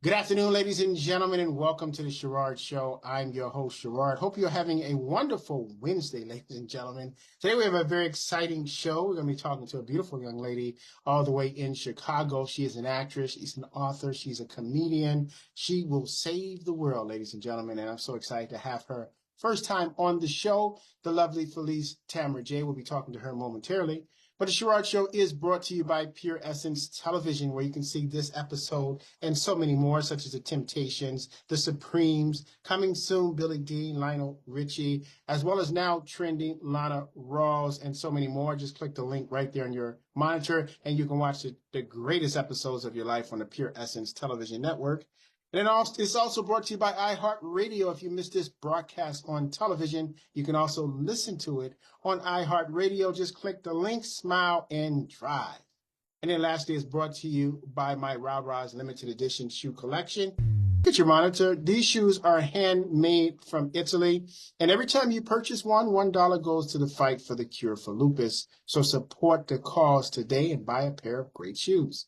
Good afternoon, ladies and gentlemen, and welcome to the Sherrod Show. I'm your host, Sherrod. Hope you're having a wonderful Wednesday, ladies and gentlemen. Today we have a very exciting show. We're going to be talking to a beautiful young lady all the way in Chicago. She is an actress, she's an author, she's a comedian. She will save the world, ladies and gentlemen, and I'm so excited to have her first time on the show. The lovely Felice Tamara J. We'll be talking to her momentarily. But the Sherrod Show is brought to you by Pure Essence Television, where you can see this episode and so many more, such as The Temptations, The Supremes, coming soon, Billy Dean, Lionel Richie, as well as now trending Lana Rawls, and so many more. Just click the link right there on your monitor, and you can watch the greatest episodes of your life on the Pure Essence Television Network. And it's also brought to you by iHeartRadio. If you missed this broadcast on television, you can also listen to it on iHeartRadio. Just click the link, smile, and drive. And then lastly, it's brought to you by my Rob Roz limited edition shoe collection. Get your monitor. These shoes are handmade from Italy. And every time you purchase one, $1 goes to the fight for the cure for lupus. So support the cause today and buy a pair of great shoes.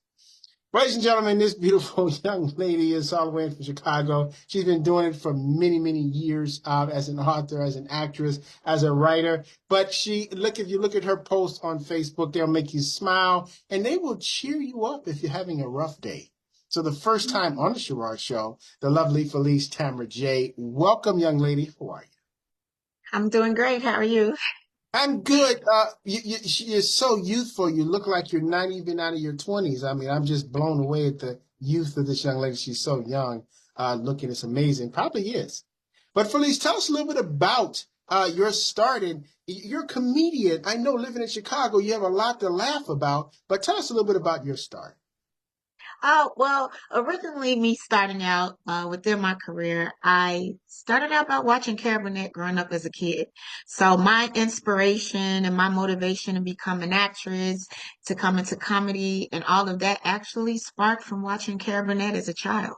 Ladies and gentlemen, this beautiful young lady is all the way from Chicago. She's been doing it for many, many years as an author, as an actress, as a writer. But if you look at her posts on Facebook, they'll make you smile and they will cheer you up if you're having a rough day. So the first time on the Sherrod Show, the lovely Felice Tamara J. Welcome, young lady. How are you? I'm doing great. How are you? I'm good. You're so youthful. You look like you're not even out of your 20s. I mean, I'm just blown away at the youth of this young lady. She's so young, looking. It's amazing. Probably is. But Felice, tell us a little bit about your start. And you're a comedian. I know living in Chicago, you have a lot to laugh about. But tell us a little bit about your start. Well, originally me starting out within my career, I started out by watching Carol Burnett growing up as a kid. So my inspiration and my motivation to become an actress, to come into comedy and all of that actually sparked from watching Carol Burnett as a child.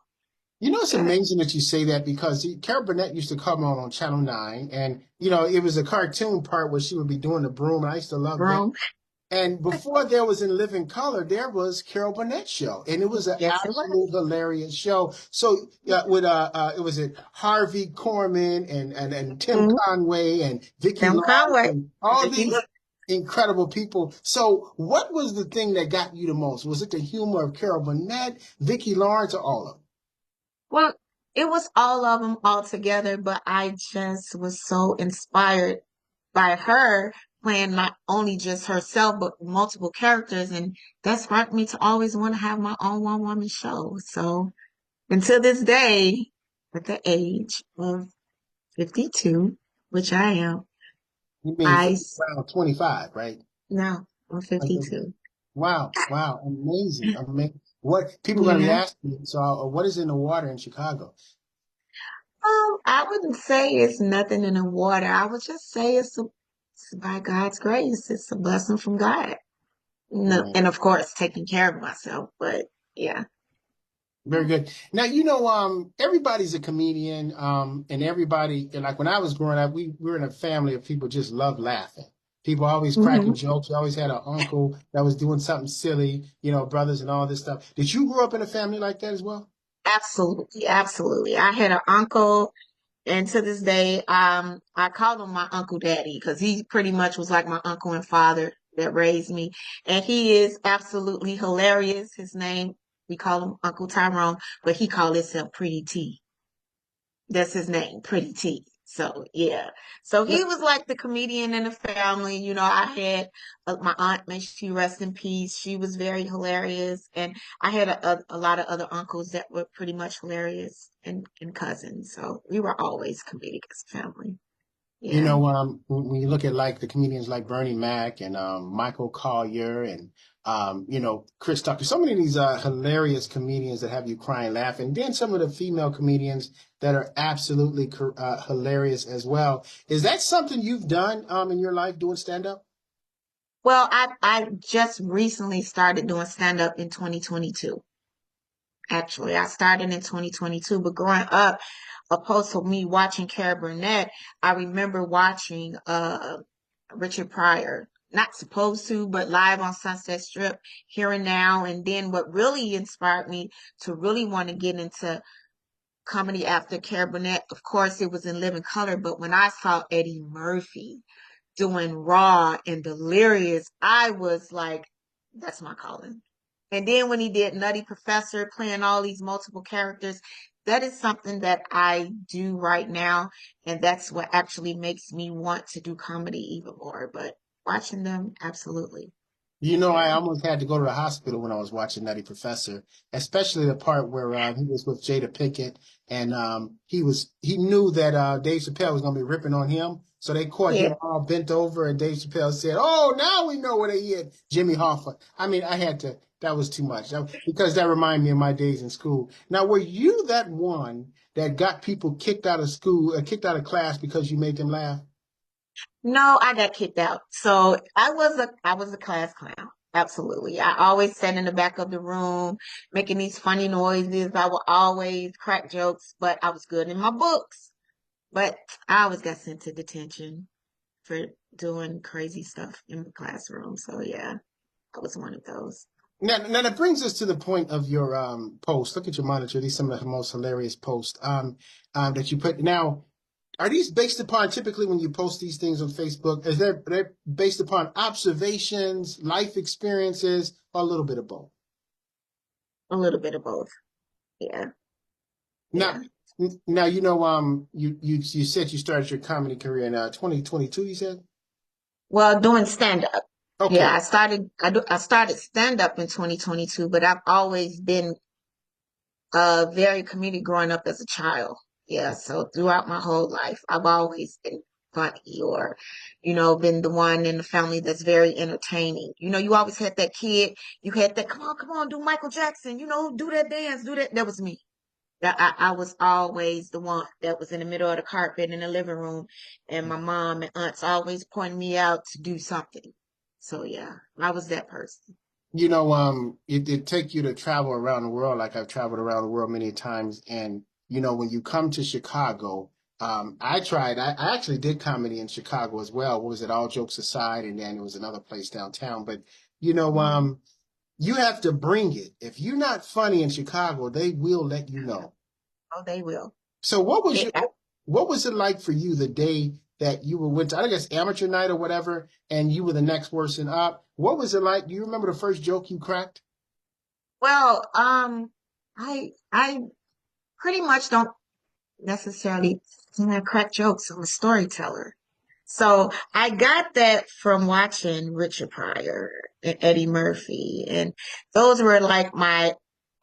You know, it's Yeah. amazing that you say that because Carol Burnett used to come on Channel 9, and, it was a cartoon part where she would be doing the broom, and I used to love that. Broom. And before there was In Living Color, there was Carol Burnett show, and it was an Yes, it was. absolute hilarious show. So it was Harvey Korman and Tim Mhm. Conway and Vicki Tim Lawrence Conway. and all Vicky these Lou. incredible people. So what was the thing that got you the most? Was it the humor of Carol Burnett, Vicki Lawrence, or all of them? Well, it was all of them all together, but I just was so inspired by her playing not only just herself, but multiple characters. And that sparked me to always want to have my own one woman show. So until this day, at the age of 52, which I am, You mean I, around 25, right? no, I'm 52. Wow, wow, amazing, amazing. What people are going to be Yeah. asking you, so what is in the water in Chicago? I wouldn't say it's nothing in the water. I would just say it's by God's grace. It's a blessing from God. No, Mm. and of course, taking care of myself. But yeah. Very good. Now, everybody's a comedian, and everybody, and like when I was growing up, we were in a family of people just love laughing. People always Hmm. cracking jokes. You always had an uncle that was doing something silly, brothers and all this stuff. Did you grow up in a family like that as well? Absolutely, absolutely. I had an uncle, and to this day, I call him my Uncle Daddy because he pretty much was like my uncle and father that raised me. And he is absolutely hilarious. His name, we call him Uncle Tyrone, but he called himself Pretty T. That's his name, Pretty T. So yeah. So he was like the comedian in the family. I had my aunt, may she rest in peace. She was very hilarious, and I had a lot of other uncles that were pretty much hilarious and cousins. So we were always comedic as a family. Yeah. When you look at like the comedians like Bernie Mac and Michael Collier and Chris Tucker, so many of these hilarious comedians that have you crying, laughing. Then some of the female comedians that are absolutely hilarious as well. Is that something you've done in your life doing stand up? Well, I just recently started doing stand up in 2022. Actually, I started in 2022, but growing up, opposed to me watching Cara Burnett, I remember watching Richard Pryor. not supposed to, but live on Sunset Strip here and now. And then what really inspired me to really want to get into comedy after Carol Burnett, of course, it was in Living Color. But when I saw Eddie Murphy doing Raw and Delirious, I was like, that's my calling. And then when he did Nutty Professor, playing all these multiple characters, that is something that I do right now. And that's what actually makes me want to do comedy even more. But watching them, absolutely. You know, I Yeah. almost had to go to the hospital when I was watching Nutty Professor, especially the part where he was with Jada Pinkett and he knew that Dave Chappelle was gonna be ripping on him, so they caught him Yeah. all bent over, and Dave Chappelle said, "Oh, now we know where they hit Jimmy Hoffa." I mean, I had to. That was too much because that reminded me of my days in school. Now, were you that one that got people kicked out of school, kicked out of class because you made them laugh? No, I got kicked out. So I was a class clown. Absolutely. I always sat in the back of the room making these funny noises. I would always crack jokes, but I was good in my books. But I always got sent to detention for doing crazy stuff in the classroom. So yeah, I was one of those. Now that brings us to the point of your post. Look at your monitor. These are some of the most hilarious posts that you put. Now, are these based upon typically when you post these things on Facebook? Is they based upon observations, life experiences, or a little bit of both? A little bit of both. Yeah. Now, Yeah. now you said you started your comedy career in 2022. You said Well, doing stand up. Yeah, okay. I started stand up in 2022, but I've always been very community growing up as a child. Yeah, so throughout my whole life, I've always been funny or, been the one in the family that's very entertaining. You always had that kid, you had that, come on, do Michael Jackson, do that dance, do that. That was me. I was always the one that was in the middle of the carpet in the living room, and my mom and aunts always pointing me out to do something. So yeah, I was that person. You know, it take you to travel around the world like I've traveled around the world many times. And, when you come to Chicago, I actually did comedy in Chicago as well. What was it, All Jokes Aside? And then it was another place downtown. But, you know, Mhm. um, you have to bring it. If you're not funny in Chicago, they will let you know. Oh, they will. So It, what was it like for you the day that you went to, I guess, amateur night or whatever, and you were the next person up? What was it like? Do you remember the first joke you cracked? well, I pretty much don't necessarily crack jokes. I'm a storyteller. So I got that from watching Richard Pryor and Eddie Murphy. And those were like my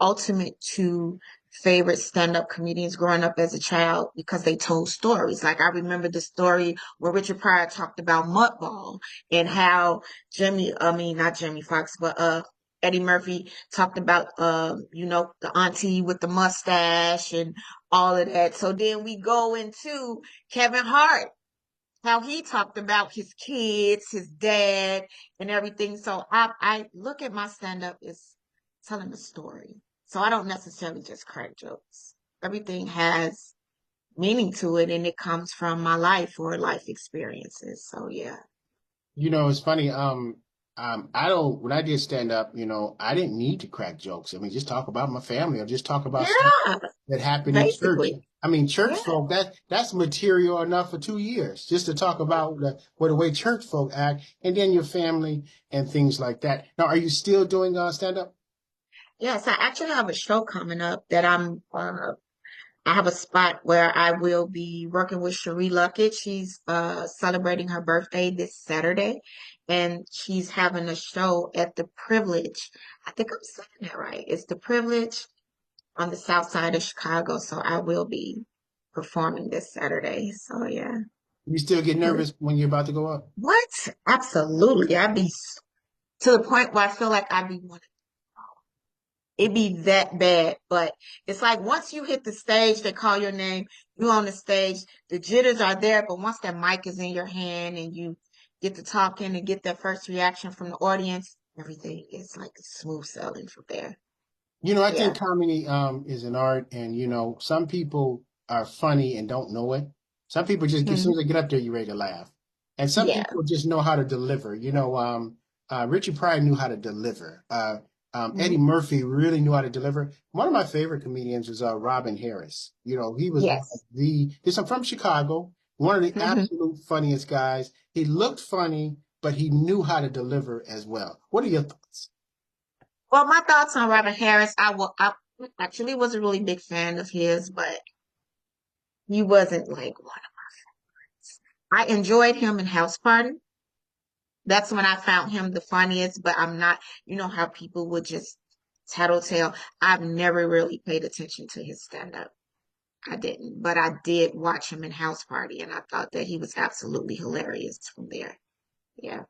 ultimate two favorite stand-up comedians growing up as a child because they told stories. Like I remember the story where Richard Pryor talked about Mudball and how not Jimmy Fox, but Eddie Murphy talked about the auntie with the mustache and all of that. So then we go into Kevin Hart, how he talked about his kids, his dad, and everything. So I look at my stand up as telling a story. So I don't necessarily just crack jokes. Everything has meaning to it, and it comes from my life or life experiences. So yeah. It's funny. I don't, when I did stand up, I didn't need to crack jokes. I mean, just talk about my family or just talk about stuff Yeah, that happened in church. basically. I mean, church Yeah. folk, that's material enough for 2 years just to talk about the way church folk act and then your family and things like that. Now, are you still doing stand up? Yes, I actually have a show coming up that I have a spot where I will be working with Cherie Luckett. She's celebrating her birthday this Saturday, and she's having a show at the Privilege. I think I'm saying that right. It's the Privilege on the south side of Chicago. So I will be performing this Saturday. So yeah. You still get nervous when you're about to go up? What? Absolutely. To the point where I feel like I'd be one. It be that bad. But it's like once you hit the stage, they call your name, you on the stage, the jitters are there, but once that mic is in your hand and you get to talking and get that first reaction from the audience, everything is like smooth sailing from there. I Yeah. think comedy is an art, and some people are funny and don't know it. Some people just, as soon Mhm. as they get up there, you're ready to laugh. And some Yeah. people just know how to deliver. Richie Pryor knew how to deliver. Eddie Mhm. Murphy really knew how to deliver. One of my favorite comedians was Robin Harris. He was one of Yes. he's from Chicago, one of the Hmm. absolute funniest guys. He looked funny, but he knew how to deliver as well. What are your thoughts? Well, my thoughts on Robert Harris, I actually was a really big fan of his, but he wasn't like one. I enjoyed him in House Party. That's when I found him the funniest, but I'm not, you know how people would just tattletale. I've never really paid attention to his stand-up. I didn't, but I did watch him in House Party, and I thought that he was absolutely hilarious from there. Yeah.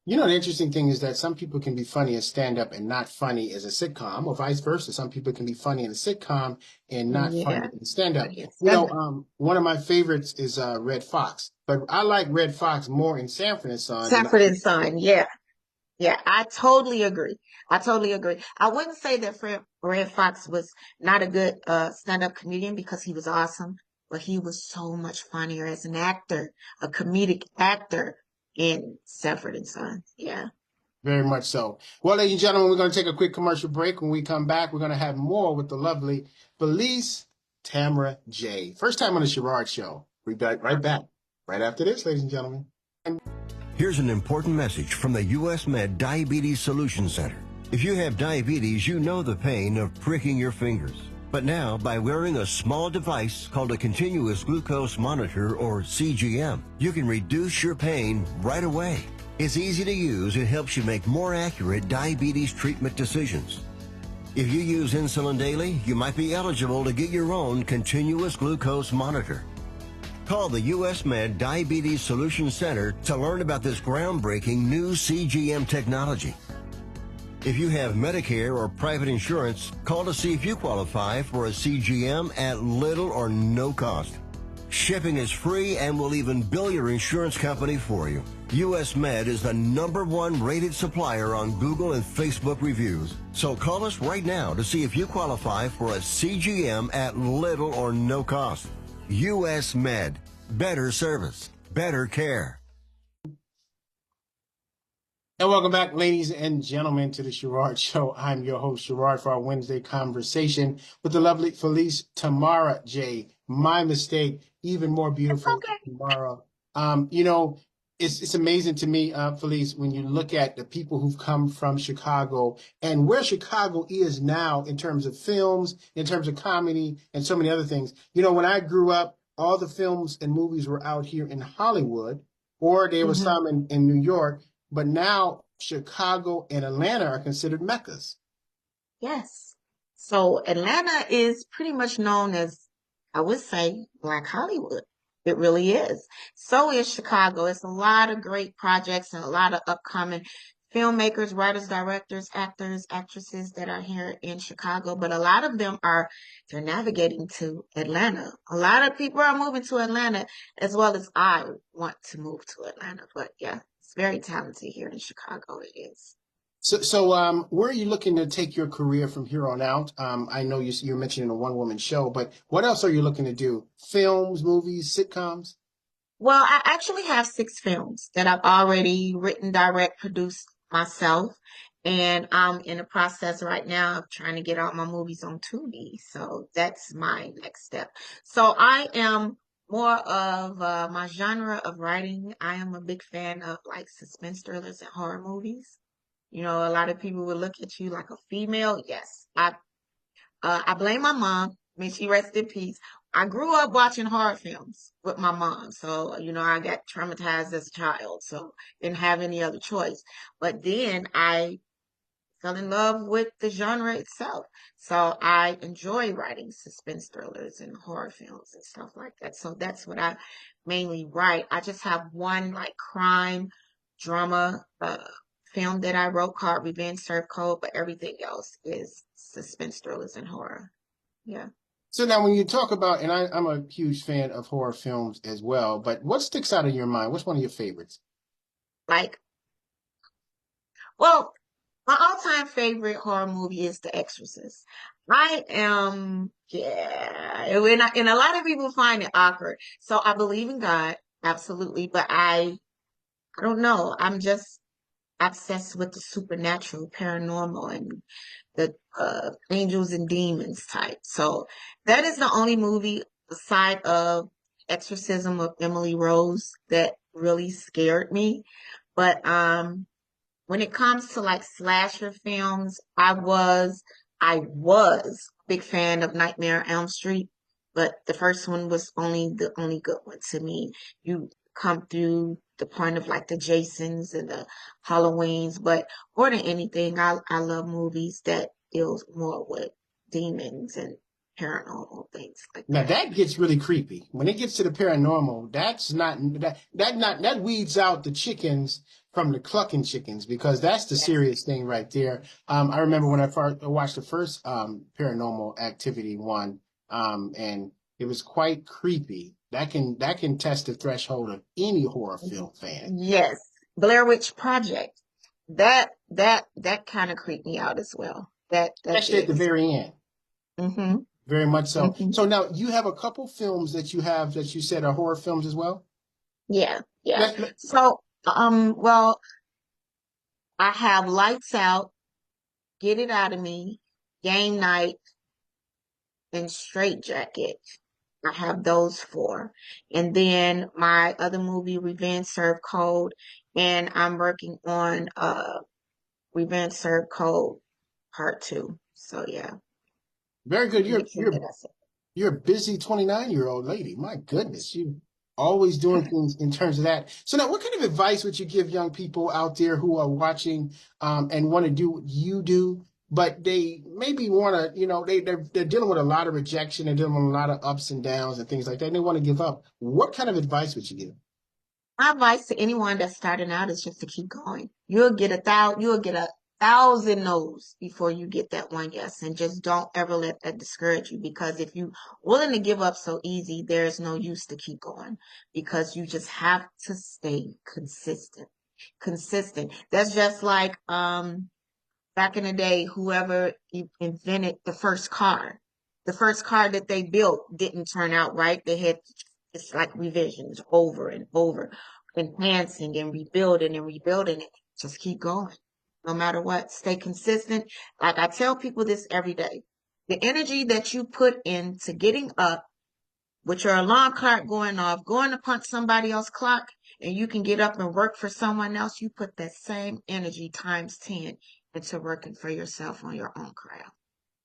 The interesting thing is that some people can be funny as stand-up and not funny as a sitcom, or vice versa. Some people can be funny in a sitcom and not funny Yeah. in stand-up. Funny stand-up. One of my favorites is Red Fox, but I like Red Fox more in Sanford and Son than I Sanford do. and Son. Yeah. Yeah, I totally agree. I totally agree. I wouldn't say that Fred Red Fox was not a good stand-up comedian because he was awesome, but he was so much funnier as an actor, a comedic actor in Sanford and Son. Yeah. Very much so. Well, ladies and gentlemen, we're going to take a quick commercial break. When we come back, we're going to have more with the lovely Felice Tamara J. First time on the Sherrod Show. We'll be right back, right after this, ladies and gentlemen. Here's an important message from the U.S. Med Diabetes Solution Center. If you have diabetes, you know the pain of pricking your fingers. But now, by wearing a small device called a continuous glucose monitor, or CGM, you can reduce your pain right away. It's easy to use and helps you make more accurate diabetes treatment decisions. If you use insulin daily, you might be eligible to get your own continuous glucose monitor. Call the U.S. Med Diabetes Solution Center to learn about this groundbreaking new CGM technology. If you have Medicare or private insurance, call to see if you qualify for a CGM at little or no cost. Shipping is free and will even bill your insurance company for you. U.S. Med is the #1 rated supplier on Google and Facebook reviews. So call us right now to see if you qualify for a CGM at little or no cost. U.S. Med. Better service. Better care. And welcome back, ladies and gentlemen, to the Sherrod Show. I'm your host, Sherrod, for our Wednesday conversation with the lovely Felice Tamara J. My mistake, even more It's beautiful okay. Tamara. It's amazing to me, Felice, when you look at the people who've come from Chicago and where Chicago is now in terms of films, in terms of comedy, and so many other things. When I grew up, all the films and movies were out here in Hollywood, or there was Hmm. some in New York. But now Chicago and Atlanta are considered meccas. Yes. So Atlanta is pretty much known as, I would say, Black Hollywood. It really is. So is Chicago. It's a lot of great projects and a lot of upcoming filmmakers, writers, directors, actors, actresses that are here in Chicago. But a lot of them they're navigating to Atlanta. A lot of people are moving to Atlanta as well as I want to move to Atlanta. But yeah, it's very talented here in Chicago. It is. So, where are you looking to take your career from here on out? I know you're mentioning a one-woman show, but what else are you looking to do? Films, movies, sitcoms? Well, I actually have 6 films that I've already written, direct, produced myself. And I'm in the process right now of trying to get all my movies on Tubi. So that's my next step. So I am more of my genre of writing. I am a big fan of like suspense thrillers and horror movies. You know, a lot of people will look at you like a female. Yes, I blame my mom. May she rest in peace. I grew up watching horror films with my mom. So, you know, I got traumatized as a child. So didn't have any other choice. But then I fell in love with the genre itself. So I enjoy writing suspense thrillers and horror films and stuff like that. So that's what I mainly write. I just have one like crime drama film that I wrote called Revenge Serve Code, but everything else is suspense thrillers and horror. Yeah. So now when you talk about, and I'm a huge fan of horror films as well, but what sticks out in your mind? What's one of your favorites? Like, well, my all-time favorite horror movie is The Exorcist. I am, yeah, and a lot of people find it awkward. So I believe in God, absolutely, but I I don't know. I'm just obsessed with the supernatural, paranormal, and the angels and demons type. So that is the only movie aside of Exorcism of Emily Rose that really scared me. But when it comes to like slasher films, I was a big fan of Nightmare on Elm Street, but the first one was only the only good one to me. You come through the point of like the Jasons and the Halloweens, but more than anything, I love movies that deals more with demons and paranormal things like Now that. that gets really creepy. When it gets to the paranormal, that's not that weeds out the chickens from the clucking chickens because that's the Yes, serious thing right there. I remember yes. when I first watched the first Paranormal Activity one, and it was quite creepy. That can test the threshold of any horror film fan, Yes. Blair Witch Project. That kind of creeped me out as well. That especially at did. the very end. Mm-hmm. Very much so. Mm-hmm. So now you have a couple films that you have that you said are horror films as well. Yeah, yeah. Let, So, well, I have Lights Out, Get It Out of Me, Game Night, and Straight Jacket. I have those four. And then my other movie, Revenge Serve Cold, and I'm working on Revenge Serve Cold Part 2. So yeah, very you good. can You're make sure you're that I said. You're a busy 29-year-old lady. My goodness, you always doing things in terms of that. So now, what kind of advice would you give young people out there who are watching and want to do what you do, but they maybe want to, they're dealing with a lot of rejection, they're dealing with a lot of ups and downs and things like that, and they want to give up. What kind of advice would you give? My advice to anyone that's starting out is just to keep going. You'll get a thousand no's before you get that one yes. And just don't ever let that discourage you because if you willing to give up so easy, there's no use to keep going because you just have to stay consistent. Consistent. That's just like back in the day, whoever invented the first car that they built didn't turn out right. They had, it's like revisions over and over, enhancing and rebuilding and rebuilding it. Just keep going. No matter what, stay consistent. Like I tell people this every day. The energy that you put into getting up with your alarm clock going off, going to punch somebody else's clock, and you can get up and work for someone else, you put that same energy times 10 into working for yourself on your own craft.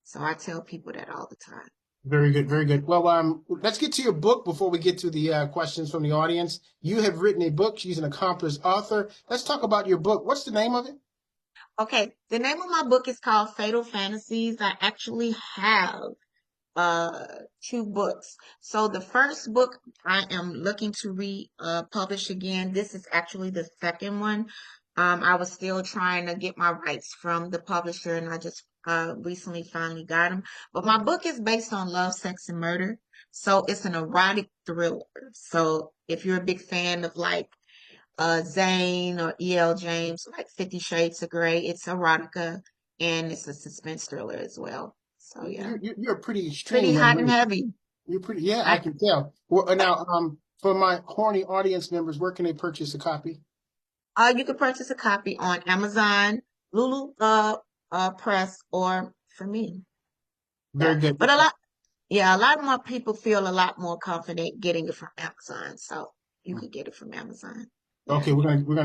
So I tell people that all the time. Very good, very good. Well, let's get to your book before we get to the questions from the audience. You have written a book. She's an accomplished author. Let's talk about your book. What's the name of it? Okay, the name of my book is called Fatal Fantasies. I actually have uh two books. So the first book I am looking to publish again. This is actually the second one. I was still trying to get my rights from the publisher and I just recently finally got them. But my book is based on love, sex, and murder. So it's an erotic thriller. So if you're a big fan of like Zane or E.L. James, like 50 Shades of Grey, it's erotica and it's a suspense thriller as well. So yeah, You're a pretty pretty extreme young hot and lady. heavy. You're pretty, yeah, I I can tell. Well, now, for my horny audience members, where can they purchase a copy? You can purchase a copy on Amazon, Lulu Press, or for me. Very Yeah, good. but a lot more people feel a lot more confident getting it from Amazon, so you could get it from Amazon. Yeah, Okay,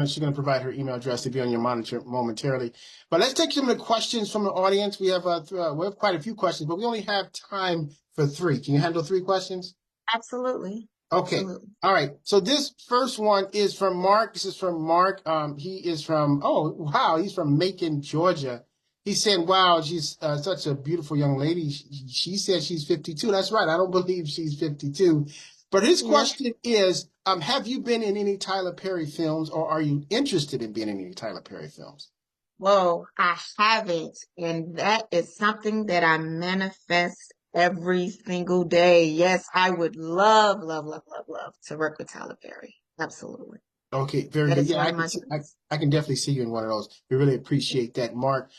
she's gonna provide her email address to be on your monitor momentarily. But let's take some of the questions from the audience. We have quite a few questions, but we only have time for three. Can you handle three questions? absolutely, Okay. absolutely. All right. So this first one is from Mark. This is from Mark. He is from, oh, wow, he's from Macon, Georgia. He said, wow, she's such a beautiful young lady. She said she's 52. That's right. I don't believe she's 52. But his Yes. question is, have you been in any Tyler Perry films or are you interested in being in any Tyler Perry films? Well, I haven't, and that is something that I manifest every single day. Yes, I would love, love, love, love, love to work with Tyler Perry. Absolutely. Okay, very That good. is Yeah, one I of can my see, dreams. I can definitely see you in one of those. We really appreciate that, Mark.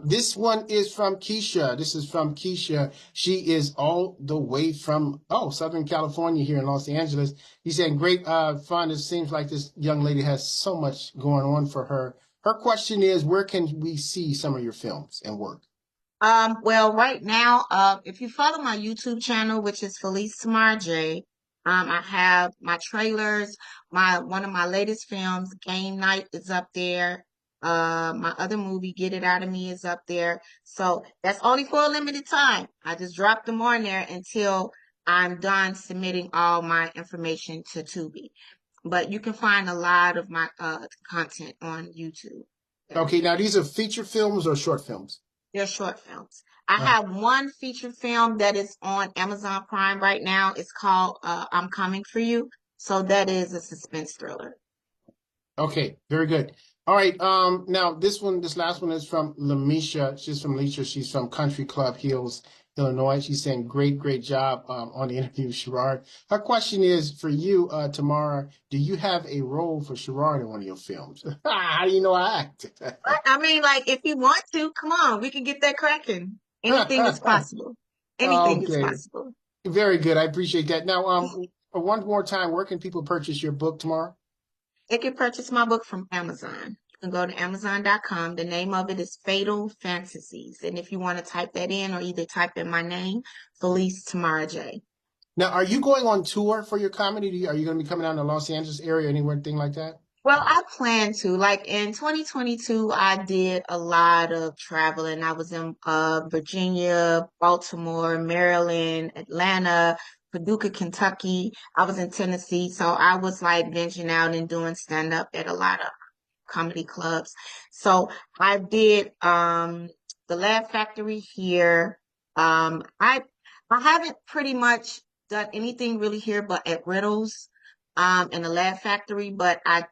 This one is from Keisha. This is from Keisha. She is all the way from Southern California here in Los Angeles. He said, great fun. It seems like this young lady has so much going on for her. Her question is, where can we see some of your films and work? Well, right now, if you follow my YouTube channel, which is Felice Tamar J, I have my trailers. One of my latest films, Game Night, is up there. My other movie, Get It Out of Me, is up there. So that's only for a limited time. I just dropped them on there until I'm done submitting all my information to Tubi. But you can find a lot of my content on YouTube. Okay, now these are feature films or short films? They're short films. I Uh, have one feature film that is on Amazon Prime right now. It's called I'm Coming for You. So that is a suspense thriller. Okay, very good. All right. Now this last one is from Lamisha. She's from Leisha. She's from Country Club Hills, Illinois. She's saying great job on the interview, Sherrod. Her question is for you, Tamara. Do you have a role for Sherrod in one of your films? How do you know I act? But I mean, like, if you want to, come on, we can get that cracking. Anything is possible. Anything is Okay, possible. very good. I appreciate that. Now, one more time, where can people purchase your book tomorrow? They can purchase my book from Amazon. You can go to Amazon.com. The name of it is Fatal Fantasies. And if you want to type that in or either type in my name, Felice Tamara J. Now, are you going on tour for your comedy? Are you going to be coming out in the Los Angeles area, anywhere, thing like that? Well, I plan to. Like in 2022, I did a lot of traveling. I was in Virginia, Baltimore, Maryland, Atlanta, Paducah, Kentucky. I was in Tennessee. So I was like venturing out and doing stand up at a lot of comedy clubs. So I did the Laugh Factory here. I haven't pretty much done anything really here but at Riddles and the Laugh Factory, but I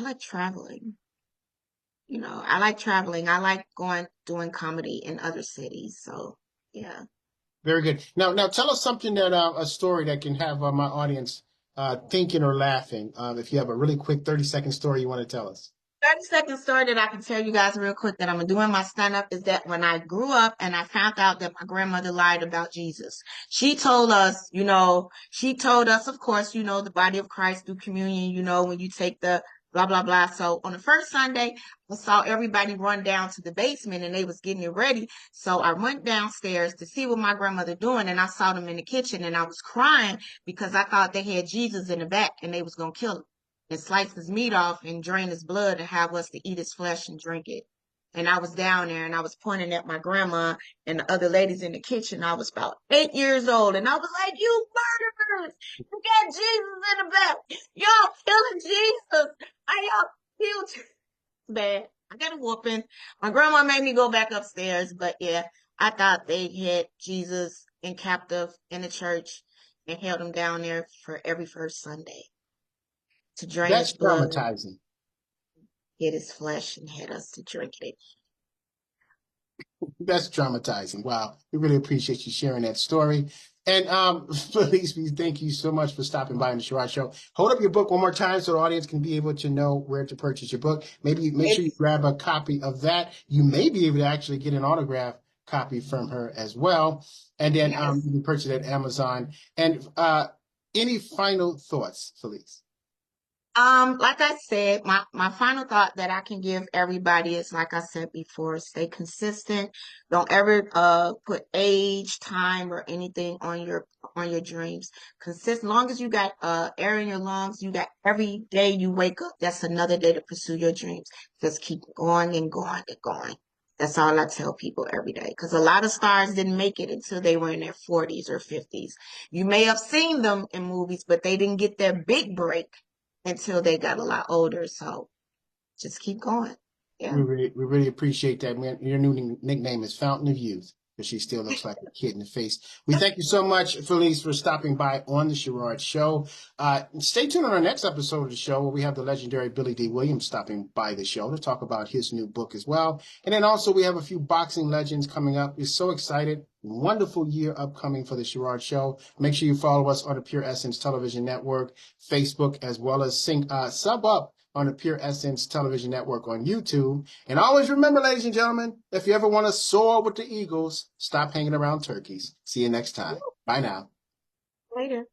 like traveling. You know, I like traveling. I like doing comedy in other cities. So, yeah. Very good. Now tell us something that a story that can have my audience thinking or laughing. If you have a really quick 30-second story you want to tell us. 30-second story that I can tell you guys real quick that I'm doing my stand up is that when I grew up and I found out that my grandmother lied about Jesus, she told us, of course, the body of Christ through communion, when you take the blah, blah, blah. So on the first Sunday, I saw everybody run down to the basement and they was getting it ready. So I went downstairs to see what my grandmother doing and I saw them in the kitchen and I was crying because I thought they had Jesus in the back and they was going to kill him and slice his meat off and drain his blood and have us to eat his flesh and drink it. And I was down there and I was pointing at my grandma and the other ladies in the kitchen. I was about 8 years old and I was like, you murderers! You got Jesus in the back! Y'all killing Jesus! Y'all killed Jesus! Bad. I got a whooping. My grandma made me go back upstairs, but yeah, I thought they had Jesus in captive in the church and held him down there for every first Sunday to drain his That's blood, traumatizing. get his flesh, and had us to drink it. That's traumatizing. Wow. We really appreciate you sharing that story. And Felice, we thank you so much for stopping by on the Sherrod Show. Hold up your book one more time so the audience can be able to know where to purchase your book. Maybe make sure you grab a copy of that. You may be able to actually get an autograph copy from her as well. And then Yes. you can purchase it at Amazon. And any final thoughts, Felice? Like I said, my final thought that I can give everybody is, like I said before, stay consistent. Don't ever put age, time, or anything on your dreams. Consistent. Long as you got air in your lungs, you got every day you wake up, that's another day to pursue your dreams. Just keep going and going and going. That's all I tell people every day. Because a lot of stars didn't make it until they were in their 40s or 50s. You may have seen them in movies, but they didn't get their big break until they got a lot older. So just keep going. Yeah. We really appreciate that, man. Your new nickname is Fountain of Youth because she still looks like a kid in the face. We thank you so much, Felice, for stopping by on the Sherrod Show. Stay tuned on our next episode of the show where we have the legendary Billy D. Williams stopping by the show to talk about his new book as well. And then also we have a few boxing legends coming up. We're so excited. wonderful year upcoming for the Sherrod Show. Make sure you follow us on the Pure Essence Television Network, Facebook, as well as sub up on the Pure Essence Television Network on YouTube. And always remember, ladies and gentlemen, if you ever want to soar with the eagles, stop hanging around turkeys. See you next time. Bye now. Later.